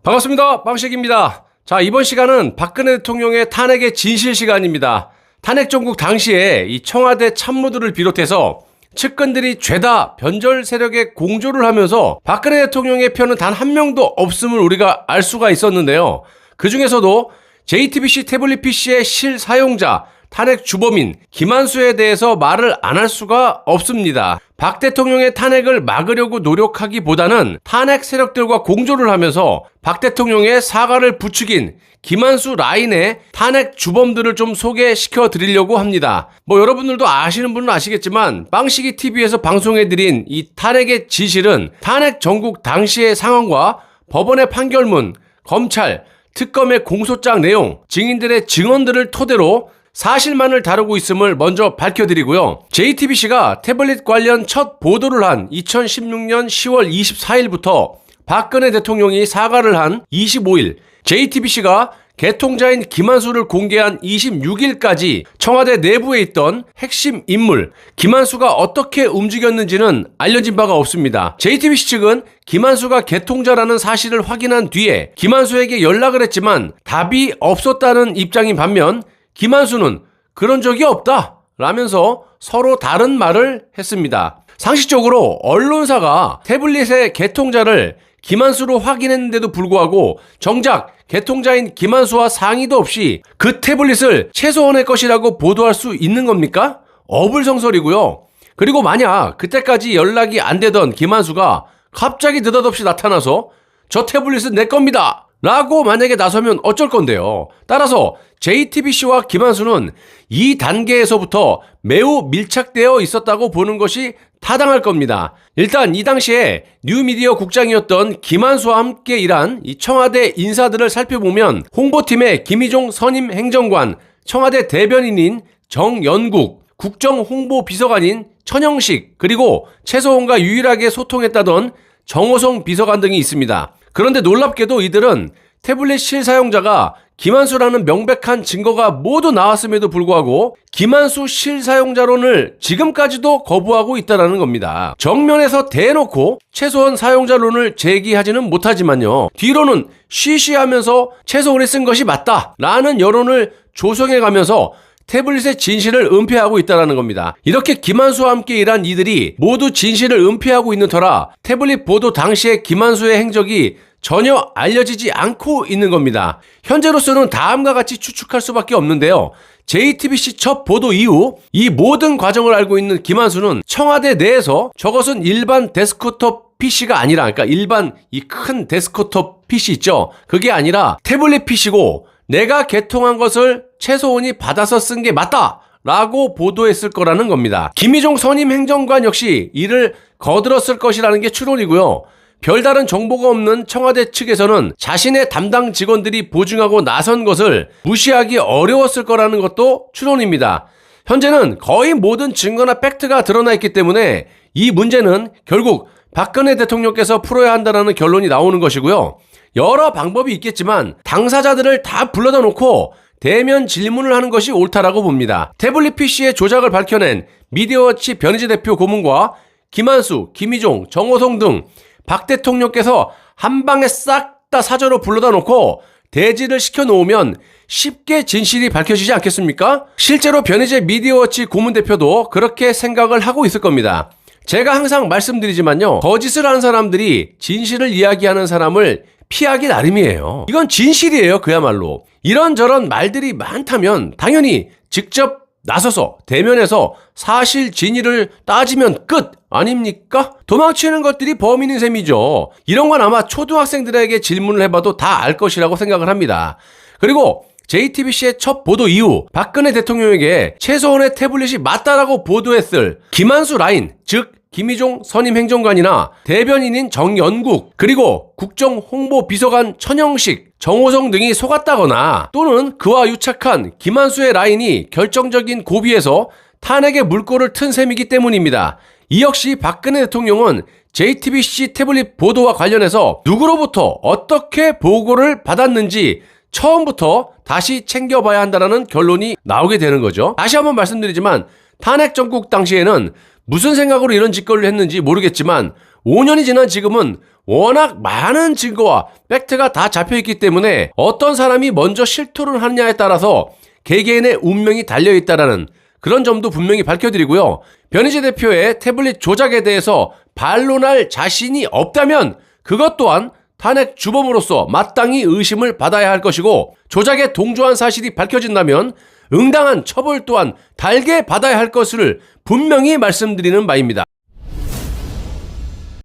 반갑습니다. 빵식입니다. 자, 이번 시간은 박근혜 대통령의 탄핵의 진실 시간입니다. 탄핵 정국 당시에 이 청와대 참모들을 비롯해서 측근들이 죄다 변절 세력에 공조를 하면서 박근혜 대통령의 편은 단 한 명도 없음을 우리가 알 수가 있었는데요. 그 중에서도 JTBC 태블릿 PC의 실사용자, 탄핵 주범인 김한수에 대해서 말을 안 할 수가 없습니다. 박 대통령의 탄핵을 막으려고 노력하기보다는 탄핵 세력들과 공조를 하면서 박 대통령의 사과를 부추긴 김한수 라인의 탄핵 주범들을 좀 소개시켜 드리려고 합니다. 여러분들도 아시는 분은 아시겠지만 빵식이 TV에서 방송해드린 이 탄핵의 진실은 탄핵 전국 당시의 상황과 법원의 판결문, 검찰, 특검의 공소장 내용, 증인들의 증언들을 토대로 사실만을 다루고 있음을 먼저 밝혀드리고요. JTBC가 태블릿 관련 첫 보도를 한 2016년 10월 24일부터 박근혜 대통령이 사과를 한 25일, JTBC가 개통자인 김한수를 공개한 26일까지 청와대 내부에 있던 핵심 인물 김한수가 어떻게 움직였는지는 알려진 바가 없습니다. JTBC 측은 김한수가 개통자라는 사실을 확인한 뒤에 김한수에게 연락을 했지만 답이 없었다는 입장인 반면 김한수는 그런 적이 없다 라면서 서로 다른 말을 했습니다. 상식적으로 언론사가 태블릿의 개통자를 김한수로 확인했는데도 불구하고 정작 개통자인 김한수와 상의도 없이 그 태블릿을 최소한의 것이라고 보도할 수 있는 겁니까? 어불성설이고요. 그리고 만약 그때까지 연락이 안 되던 김한수가 갑자기 느닷없이 나타나서 저 태블릿은 내 겁니다 라고 만약에 나서면 어쩔 건데요. 따라서 JTBC와 김한수는 이 단계에서부터 매우 밀착되어 있었다고 보는 것이 타당할 겁니다. 일단 이 당시에 뉴미디어 국장이었던 김한수와 함께 일한 이 청와대 인사들을 살펴보면 홍보팀의 김희종 선임 행정관, 청와대 대변인인 정연국, 국정홍보비서관인 천영식, 그리고 최소원과 유일하게 소통했다던 정호성 비서관 등이 있습니다. 그런데 놀랍게도 이들은 태블릿 실사용자가 김한수라는 명백한 증거가 모두 나왔음에도 불구하고 김한수 실사용자론을 지금까지도 거부하고 있다는 겁니다. 정면에서 대놓고 최소원 사용자론을 제기하지는 못하지만요. 뒤로는 쉬쉬하면서 최소원이 쓴 것이 맞다라는 여론을 조성해가면서 태블릿의 진실을 은폐하고 있다는 겁니다. 이렇게 김한수와 함께 일한 이들이 모두 진실을 은폐하고 있는 터라 태블릿 보도 당시의 김한수의 행적이 전혀 알려지지 않고 있는 겁니다. 현재로서는 다음과 같이 추측할 수밖에 없는데요. JTBC 첫 보도 이후 이 모든 과정을 알고 있는 김한수는 청와대 내에서 저것은 일반 데스크톱 PC가 아니라, 그러니까 일반 이 큰 데스크톱 PC 있죠. 그게 아니라 태블릿 PC고 내가 개통한 것을 최소원이 받아서 쓴 게 맞다 라고 보도했을 거라는 겁니다. 김희종 선임 행정관 역시 이를 거들었을 것이라는 게 추론이고요. 별다른 정보가 없는 청와대 측에서는 자신의 담당 직원들이 보증하고 나선 것을 무시하기 어려웠을 거라는 것도 추론입니다. 현재는 거의 모든 증거나 팩트가 드러나 있기 때문에 이 문제는 결국 박근혜 대통령께서 풀어야 한다는 결론이 나오는 것이고요. 여러 방법이 있겠지만 당사자들을 다 불러다 놓고 대면 질문을 하는 것이 옳다라고 봅니다. 태블릿 PC의 조작을 밝혀낸 미디어워치 변희재 대표 고문과 김한수, 김희종, 정호성 등 박 대통령께서 한 방에 싹 다 사저로 불러다 놓고 대지를 시켜놓으면 쉽게 진실이 밝혀지지 않겠습니까? 실제로 변희재 미디어워치 고문 대표도 그렇게 생각을 하고 있을 겁니다. 제가 항상 말씀드리지만요. 거짓을 하는 사람들이 진실을 이야기하는 사람을 피하기 나름이에요. 이건 진실이에요. 그야말로. 이런저런 말들이 많다면 당연히 직접 나서서 대면에서 사실 진위를 따지면 끝 아닙니까? 도망치는 것들이 범인인 셈이죠. 이런 건 아마 초등학생들에게 질문을 해봐도 다 알 것이라고 생각을 합니다. 그리고 JTBC의 첫 보도 이후 박근혜 대통령에게 최소원의 태블릿이 맞다라고 보도했을 김한수 라인, 즉 김희종 선임 행정관이나 대변인인 정연국, 그리고 국정홍보비서관 천영식, 정호성 등이 속았다거나 또는 그와 유착한 김한수의 라인이 결정적인 고비에서 탄핵의 물꼬를 튼 셈이기 때문입니다. 이 역시 박근혜 대통령은 JTBC 태블릿 보도와 관련해서 누구로부터 어떻게 보고를 받았는지 처음부터 다시 챙겨봐야 한다는 결론이 나오게 되는 거죠. 다시 한번 말씀드리지만 탄핵 정국 당시에는 무슨 생각으로 이런 짓거리를 했는지 모르겠지만 5년이 지난 지금은 워낙 많은 증거와 팩트가 다 잡혀있기 때문에 어떤 사람이 먼저 실토를 하느냐에 따라서 개개인의 운명이 달려있다라는 그런 점도 분명히 밝혀드리고요. 변희재 대표의 태블릿 조작에 대해서 반론할 자신이 없다면 그것 또한 탄핵 주범으로서 마땅히 의심을 받아야 할 것이고, 조작에 동조한 사실이 밝혀진다면 응당한 처벌 또한 달게 받아야 할 것을 분명히 말씀드리는 바입니다.